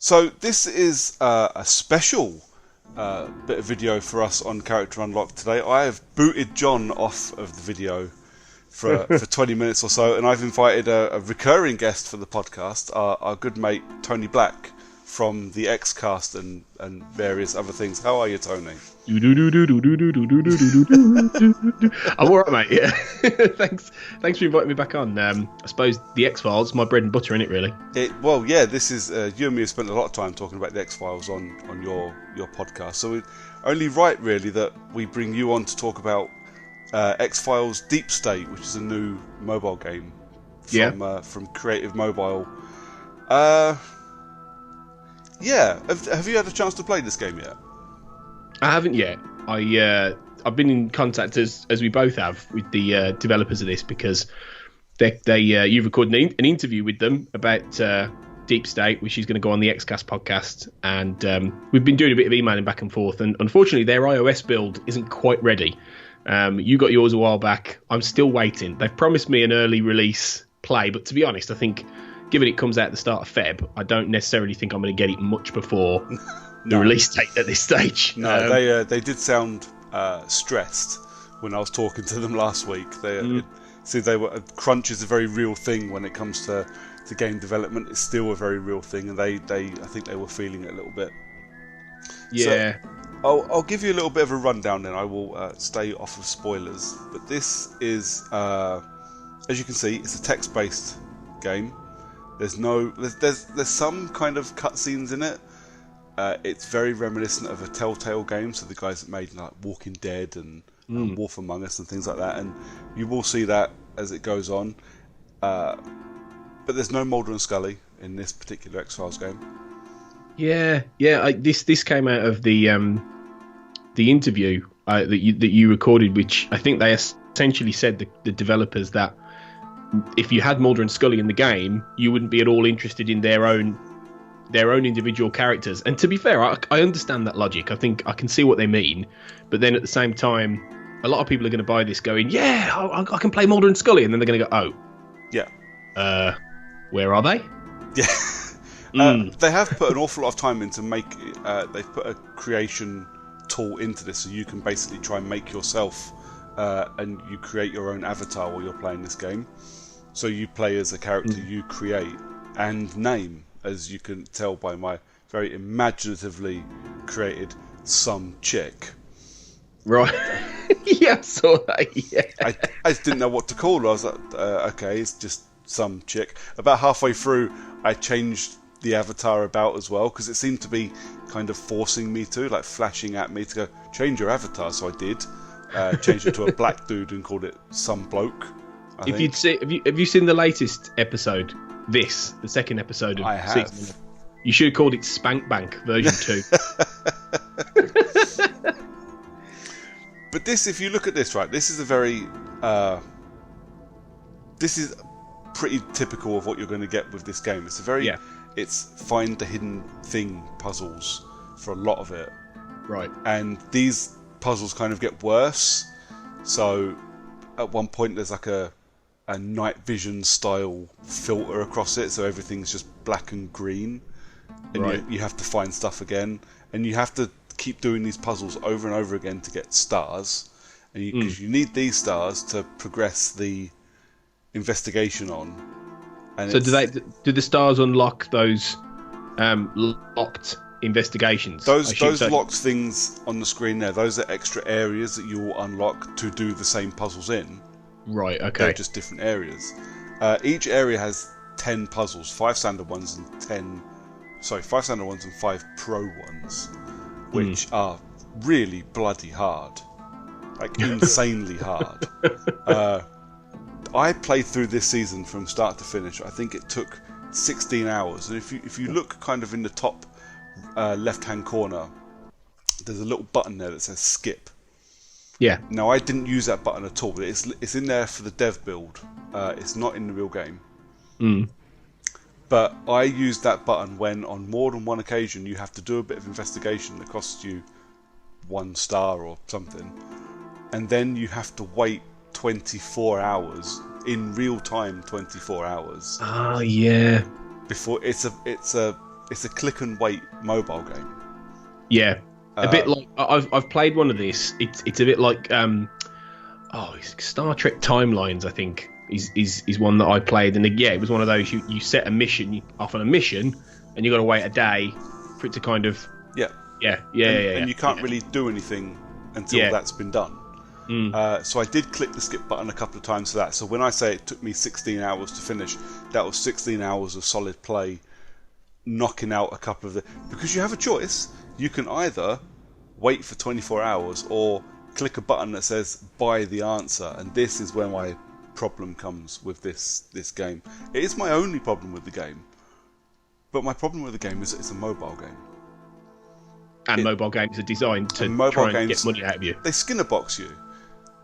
So this is a special bit of video for us on Character Unlocked today. I have booted John off of the video for 20 minutes or so, and I've invited a recurring guest for the podcast, our good mate Tony Black from The X-Cast and various other things. How are you, Tony? I'm alright, mate. Yeah. Thanks for inviting me back on. I suppose the X-Files, my bread and butter in it, really. This is you and me have spent a lot of time talking about the X-Files on your podcast, so it's only right, really, that we bring you on to talk about X-Files Deep State, which is a new mobile game from Creative Mobile. Have you had a chance to play this game yet? I haven't yet. I've been in contact, as we both have, with the developers of this, because you've recorded an interview with them about Deep State, which is going to go on the X-Cast podcast, and we've been doing a bit of emailing back and forth, and unfortunately their iOS build isn't quite ready. You got yours a while back. I'm still waiting. They've promised me an early release play, but to be honest, I think given it comes out at the start of Feb, I don't necessarily think I'm going to get it much before the release date at this stage. No, they did sound stressed when I was talking to them last week. Crunch is a very real thing when it comes to game development. It's still a very real thing, and I think they were feeling it a little bit. Yeah. So I'll give you a little bit of a rundown, then I will stay off of spoilers. But this is, as you can see, it's a text-based game. There's some kind of cutscenes in it. It's very reminiscent of a Telltale game, so the guys that made like Walking Dead and Wolf Among Us and things like that, and you will see that as it goes on. But there's no Mulder and Scully in this particular X-Files game. Yeah. This came out of the interview that you recorded, which I think they essentially said the developers that if you had Mulder and Scully in the game, you wouldn't be at all interested in their own individual characters. And to be fair, I understand that logic. I think I can see what they mean. But then at the same time, a lot of people are going to buy this going, yeah, I can play Mulder and Scully. And then they're going to go, oh. Yeah. Where are they? Yeah. They have put an awful lot of time into they've put a creation tool into this, so you can basically try and make yourself, and you create your own avatar while you're playing this game. So you play as a character you create and name, as you can tell by my very imaginatively created some chick. Right. Yeah, I saw that, yeah. I just didn't know what to call her. I was like, okay, it's just some chick. About halfway through, I changed the avatar about as well, because it seemed to be kind of forcing me to, like flashing at me to go, change your avatar. So I did. Changed it to a black dude and called it some bloke. Have you seen the latest episode? The second episode of I have. season. You should have called it Spank Bank version 2. But this, if you look at this, right, this is this is pretty typical of what you're going to get with this game. It's find the hidden thing puzzles for a lot of it. Right. And these puzzles kind of get worse. So at one point there's like a night vision style filter across it, so everything's just black and green, and right. you have to find stuff again, and you have to keep doing these puzzles over and over again to get stars, and because you need these stars to progress the investigation on. And so do the stars unlock those locked investigations? Those locked things on the screen there, those are extra areas that you will unlock to do the same puzzles in. Right, okay. They're just different areas. Each area has 10 puzzles, 5 standard ones and 5 standard ones and 5 pro ones, which are really bloody hard. Like, insanely hard. I played through this season from start to finish. I think it took 16 hours. And if you look kind of in the top left-hand corner, there's a little button there that says skip. Yeah. Now, I didn't use that button at all. It's in there for the dev build. It's not in the real game. But I used that button when, on more than one occasion, you have to do a bit of investigation that costs you 1 star or something, and then you have to wait 24 hours in real time. 24 hours. Oh yeah. Before it's a it's a click and wait mobile game. Yeah, a bit like I've played one of this. It's a bit like Star Trek Timelines, I think, is one that I played, and it was one of those you set a mission off on a mission, and you got to wait a day for it to kind of and you can't really do anything until that's been done. So I did click the skip button a couple of times for that. So when I say it took me 16 hours to finish, that was 16 hours of solid play, knocking out a couple of because you have a choice. You can either wait for 24 hours or click a button that says buy the answer, and this is where my problem comes with this game. It is my only problem with the game, but my problem with the game is it's a mobile game. And mobile games are designed to try and get money out of you. They Skinner box you.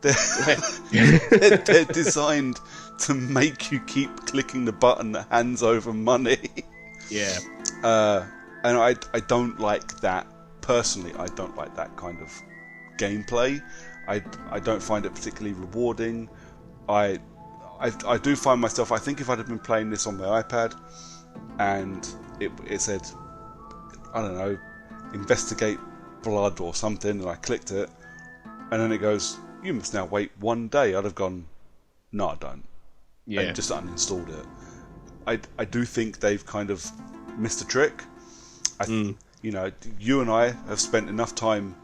They're designed to make you keep clicking the button that hands over money. Yeah. And I don't like that. Personally, I don't like that kind of gameplay. I don't find it particularly rewarding. I do find myself, I think if I'd have been playing this on my iPad and it said, I don't know, investigate blood or something, and I clicked it, and then it goes, you must now wait 1 day, I'd have gone, no I don't. I just uninstalled it. I do think they've kind of missed a trick. You know, you and I have spent enough time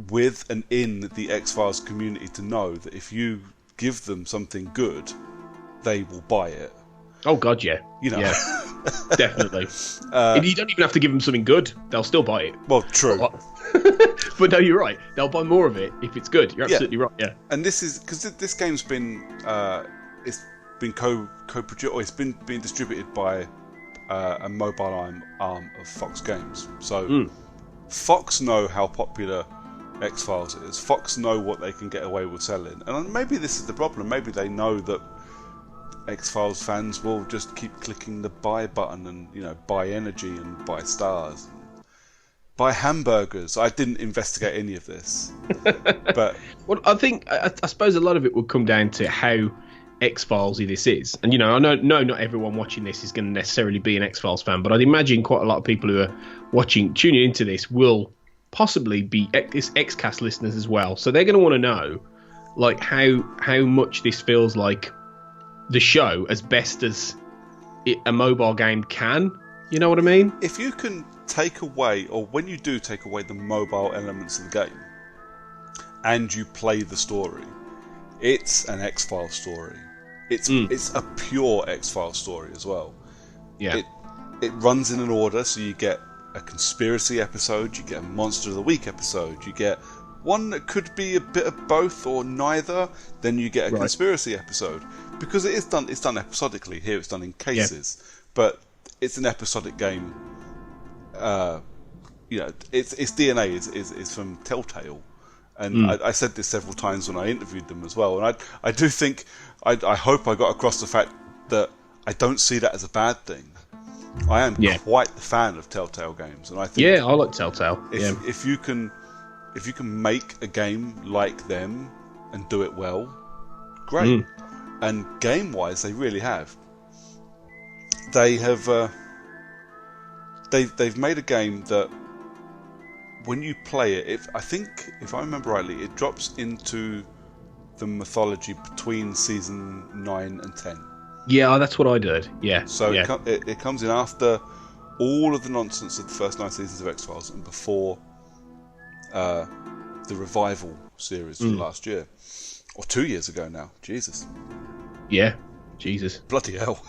with and in the X-Files community to know that if you give them something good, they will buy it. Oh god, yeah. You know, definitely. You don't even have to give them something good; they'll still buy it. Well, true. But no, you're right. They'll buy more of it if it's good. You're absolutely right. Yeah. And this is because this game's been co-produced, or it's been being distributed by a mobile arm of Fox Games. So Fox know how popular X-Files is. Fox know what they can get away with selling, and maybe this is the problem. Maybe they know that X-Files fans will just keep clicking the buy button and, you know, buy energy and buy stars, and buy hamburgers. I didn't investigate any of this, but well, I suppose a lot of it would come down to how X-Filesy this is. And, you know, I know not everyone watching this is going to necessarily be an X-Files fan, but I'd imagine quite a lot of people who are tuning into this will possibly be X-Cast listeners as well. So they're going to want to know, like, how much this feels like the show as best as a mobile game can. You know what I mean? If you can take away, or when you do take away the mobile elements of the game and you play the story, it's an X-Files story. It's a pure X-Files story as well. Yeah. It runs in an order, so you get a conspiracy episode, you get a Monster of the Week episode, you get one that could be a bit of both or neither, then you get a conspiracy episode. Because it's done episodically. Here it's done in cases, but it's an episodic game. You know, its DNA is from Telltale, and I said this several times when I interviewed them as well. And I do think I hope I got across the fact that I don't see that as a bad thing. I am quite the fan of Telltale games, and I think I like Telltale. If you can make a game like them and do it well, great. And game-wise, they really have. They have. They've made a game that, when you play it, I think, if I remember rightly, it drops into the mythology between season 9 and 10. Yeah, that's what I did. Yeah. So it comes in after all of the nonsense of the first 9 seasons of X-Files and before the revival series from last year. Or 2 years ago now. Jesus. Yeah. Jesus. Bloody hell.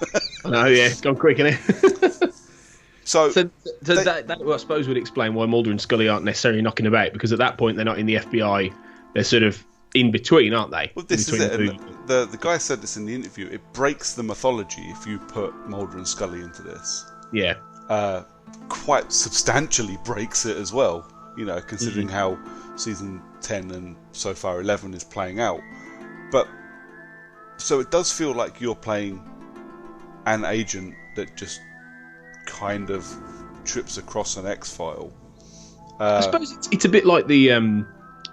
I know, yeah. It's gone quick, isn't it? So that I suppose would explain why Mulder and Scully aren't necessarily knocking about, because at that point they're not in the FBI. They're sort of in between, aren't they? Well, this is it. And the guy said this in the interview. It breaks the mythology if you put Mulder and Scully into this. Yeah. Quite substantially breaks it as well, you know, considering how season 10 and so far 11 is playing out. But so it does feel like you're playing an agent that just kind of trips across an X-File. I suppose it's a bit like the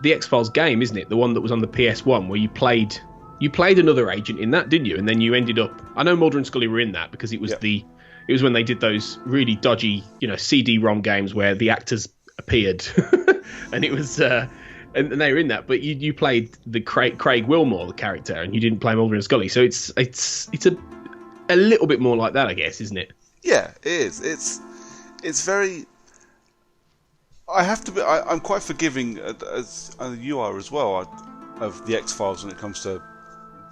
X-Files game, isn't it? The one that was on the PS1 where you played another agent in that, didn't you? And then you ended up, I know Mulder and Scully were in that because it was It was when they did those really dodgy, CD-ROM games where the actors appeared, and it was, and they were in that. But you played the Craig Wilmore, the character, and you didn't play Mulder and Scully. So it's a little bit more like that, I guess, isn't it? Yeah, it is. It's very. I have to be. I'm quite forgiving, as you are as well, of the X-Files when it comes to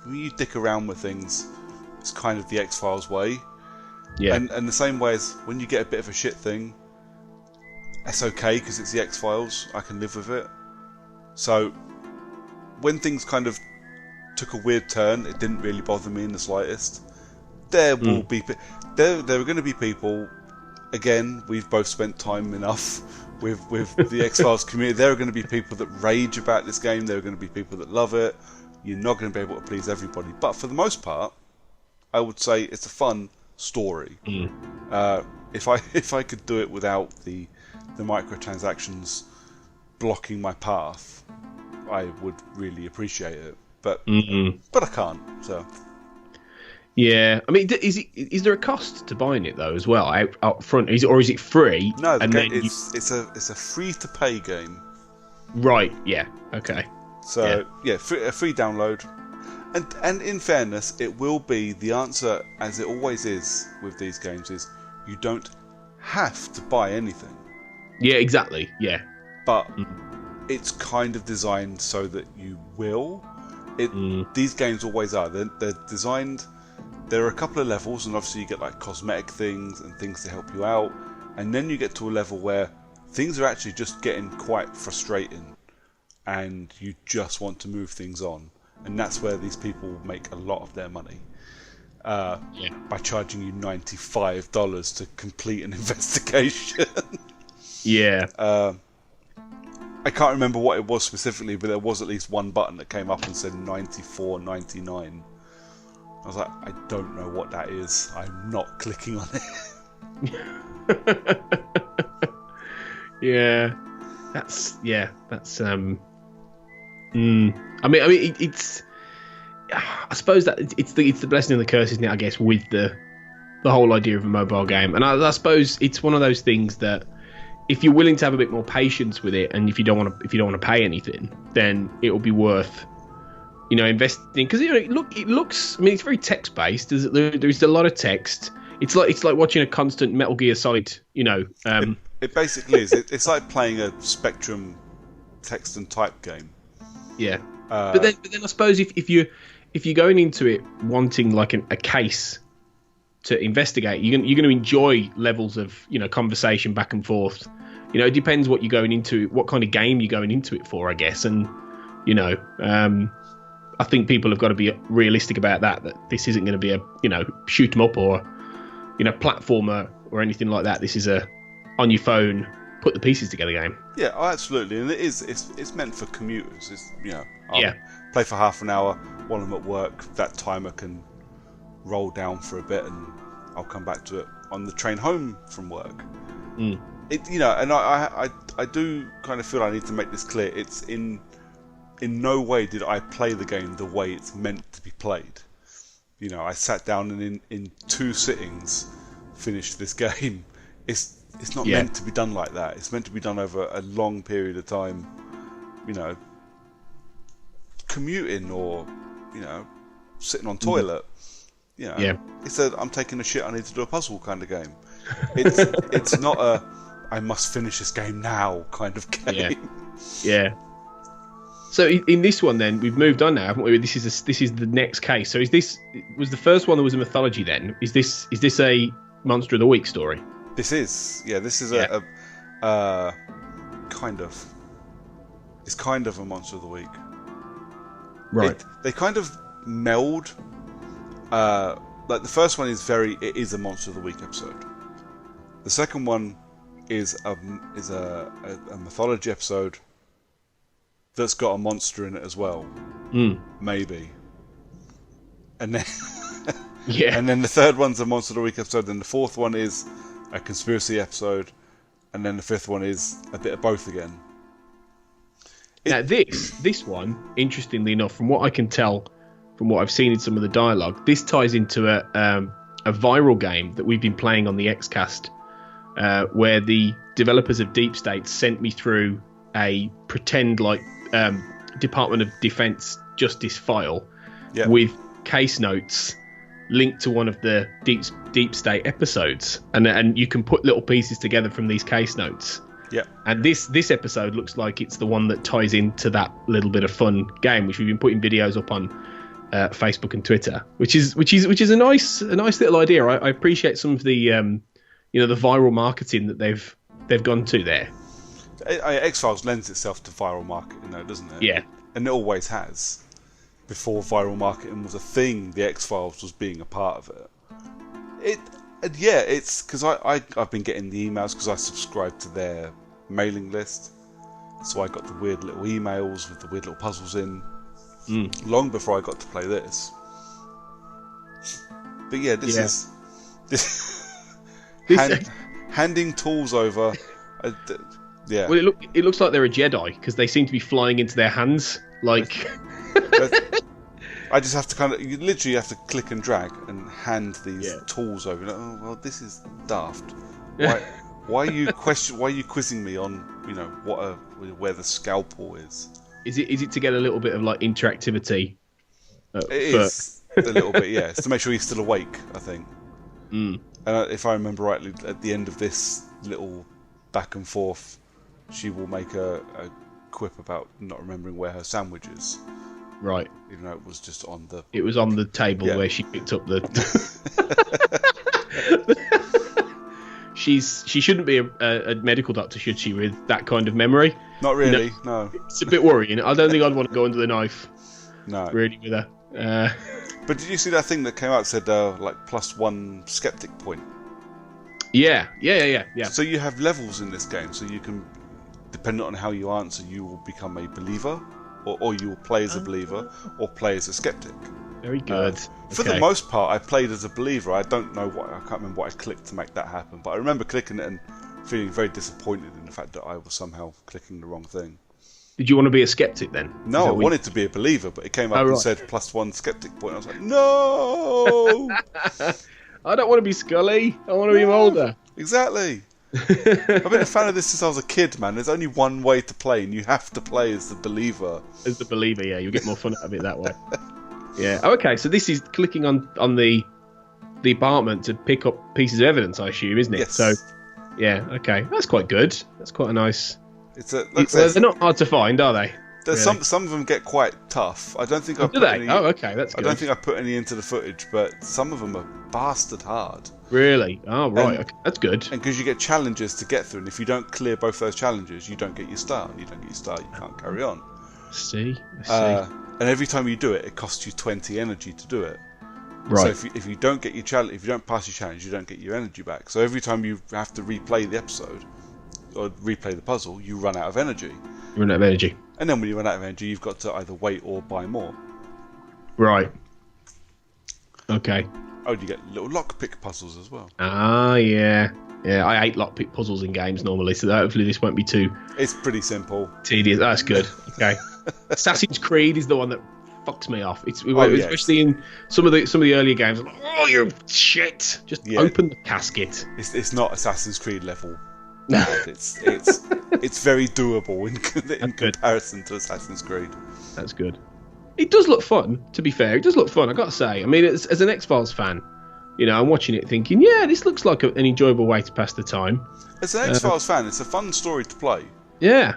when you dick around with things. It's kind of the X-Files way. Yeah. And the same way as when you get a bit of a shit thing, that's okay because it's the X-Files. I can live with it. So when things kind of took a weird turn, it didn't really bother me in the slightest. There will be there are going to be people. Again, we've both spent time enough with the X-Files community. There are going to be people that rage about this game. There are going to be people that love it. You're not going to be able to please everybody. But for the most part, I would say it's a fun story. If I could do it without the microtransactions blocking my path, I would really appreciate it. But I can't. So. Yeah, I mean, is there a cost to buying it though as well out front? Is it free? No, it's a free to pay game. Right. Yeah. Okay. So a free download, and in fairness, it will be the answer as it always is with these games. Is you don't have to buy anything. Yeah. Exactly. Yeah. But it's kind of designed so that you will. These games always are. They're designed. There are a couple of levels, and obviously you get like cosmetic things and things to help you out, and then you get to a level where things are actually just getting quite frustrating, and you just want to move things on, and that's where these people make a lot of their money by charging you $95 to complete an investigation. Yeah. I can't remember what it was specifically, but there was at least one button that came up and said $94.99. I was like, I don't know what that is. I'm not clicking on it. Yeah, that's. I mean, it's. I suppose that it's the blessing and the curse, isn't it? I guess with the whole idea of a mobile game, and I suppose it's one of those things that if you're willing to have a bit more patience with it, and if you don't want to pay anything, then it will be worth. Investing because it looks. I mean, it's very text based. There's a lot of text. It's like watching a constant Metal Gear Solid. It basically is. It's like playing a Spectrum text and type game. Yeah, but then I suppose if you're going into it wanting like a case to investigate, you're going to enjoy levels of conversation back and forth. It depends what you're going into, what kind of game you're going into it for, I guess, and I think people have got to be realistic about that this isn't going to be a, shoot 'em up or, platformer or anything like that. This is a on your phone, put the pieces together game. Yeah, absolutely. And it's meant for commuters. It's, I'll play for half an hour while I'm at work. That timer can roll down for a bit and I'll come back to it on the train home from work. And I do kind of feel I need to make this clear. It's in no way did I play the game the way it's meant to be played. I sat down and in 2 sittings finished this game. It's not meant to be done like that. It's meant to be done over a long period of time. Commuting or sitting on toilet. It's a I'm taking a shit, I need to do a puzzle kind of game. It's not a I must finish this game now kind of game. Yeah. So in this one, then we've moved on now, haven't we? This is the next case. So was the first one that was a mythology? Then is this a Monster of the Week story? This is a kind of. It's kind of a Monster of the Week. Right. They kind of meld. Like the first one it is a Monster of the Week episode. The second one is a mythology episode. That's got a monster in it as well, maybe. And then, and then the third one's a Monster of the Week episode, and the fourth one is a conspiracy episode, and then the fifth one is a bit of both again. Now this one, interestingly enough, from what I can tell, from what I've seen in some of the dialogue, this ties into viral game that we've been playing on the X-Cast, where the developers of Deep State sent me through a pretend like Department of Defense Justice file with case notes linked to one of the Deep State episodes, and you can put little pieces together from these case notes. Yeah. And this episode looks like it's the one that ties into that little bit of fun game, which we've been putting videos up on Facebook and Twitter, which is a nice little idea. I appreciate some of the the viral marketing that they've gone to there. X-Files lends itself to viral marketing, though, doesn't it? Yeah. And it always has. Before viral marketing was a thing, the X-Files was being a part of it. It's because I've been getting the emails because I subscribed to their mailing list, so I got the weird little emails with the weird little puzzles in long before I got to play this. But yeah, this handing tools over. Yeah. Well, it looks like they're a Jedi because they seem to be flying into their hands like. I just have to you literally have to click and drag and hand these tools over. Oh well, this is daft. Why are you quizzing me on where the scalpel is? Is it to get a little bit of like interactivity? It is a little bit, yeah. It's to make sure he's still awake, I think. And if I remember rightly, at the end of this little back and forth, she will make a quip about not remembering where her sandwich is. Right. Even though it was just on the... It was on the table where she picked up the... She shouldn't be a medical doctor, should she, with that kind of memory? Not really, no. It's a bit worrying. I don't think I'd want to go under the knife. No. Really, with her. But did you see that thing that came out that said, +1 skeptic point? Yeah. So you have levels in this game, so you can, depending on how you answer, you will become a believer, or you will play as a believer, or play as a skeptic. Very good. For the most part, I played as a believer. I can't remember what I clicked to make that happen, but I remember clicking it and feeling very disappointed in the fact that I was somehow clicking the wrong thing. Did you want to be a skeptic then? No, I wanted to be a believer, but it came up and said +1 skeptic point. I was like, no! I don't want to be Scully. I want to be Mulder. Exactly. I've been a fan of this since I was a kid, man. There's only one way to play, and you have to play as the believer. As the believer, yeah. You'll get more fun out of it that way. Yeah. Oh, okay, so this is clicking on the apartment to pick up pieces of evidence, I assume, isn't it? Yes. So, yeah, okay. That's quite good. That's quite a nice... They're not hard to find, are they? There's really? some of them get quite tough. I don't think I put any... Oh, okay, that's good. I don't think I put any into the footage, but some of them are bastard hard. Really? Oh, right. Okay. That's good. And because you get challenges to get through, and if you don't clear both those challenges, you don't get your star. And you don't get your star, you can't carry on. I see. And every time you do it, it costs you 20 energy to do it. Right. So if you don't get your challenge, if you don't pass your challenge, you don't get your energy back. So every time you have to replay the episode or replay the puzzle, you run out of energy. You run out of energy. And then when you run out of energy, you've got to either wait or buy more. Right. Okay. Oh, you get little lockpick puzzles as well. Ah, yeah. Yeah, I hate lockpick puzzles in games normally, so hopefully this won't be too... It's pretty simple. Tedious. That's good. Okay. Assassin's Creed is the one that fucks me off. Especially in some of the earlier games. I'm like, oh, you shit! Just open the casket. It's not Assassin's Creed level. No. It's very doable in comparison to Assassin's Creed. That's good. It does look fun, to be fair. It does look fun, I gotta say. I mean, as an X-Files fan, I'm watching it thinking, yeah, this looks like an enjoyable way to pass the time. As an X-Files fan, it's a fun story to play. Yeah.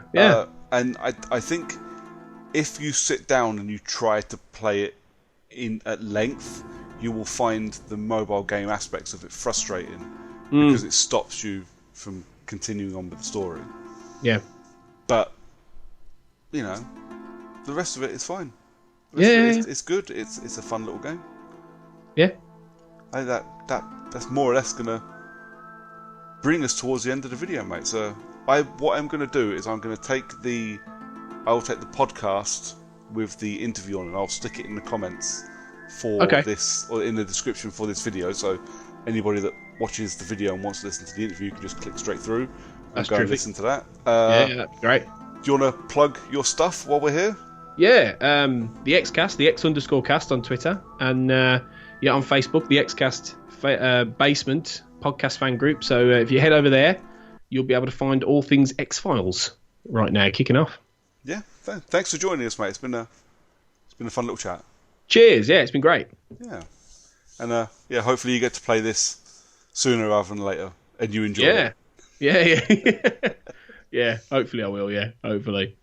And I think if you sit down and you try to play it at length, you will find the mobile game aspects of it frustrating because it stops you from continuing on with the story. Yeah. But, the rest of it is fine. It's good. It's a fun little game. Yeah. That's more or less gonna bring us towards the end of the video, mate. So what I'm gonna do is I'll take the podcast with the interview on, and I'll stick it in the comments for this, or in the description for this video. So anybody that watches the video and wants to listen to the interview can just click straight through and go and listen to that. That'd be great. Do you want to plug your stuff while we're here? Yeah, the X-Cast, the X_cast on Twitter, and on Facebook, the X-Cast basement podcast fan group. So if you head over there, you'll be able to find all things X-Files right now, kicking off. Yeah, thanks for joining us, mate. It's been a fun little chat. Cheers. Yeah, it's been great. Yeah, and hopefully you get to play this sooner rather than later, and you enjoy it. Yeah. Yeah. Yeah. Hopefully I will. Yeah. Hopefully.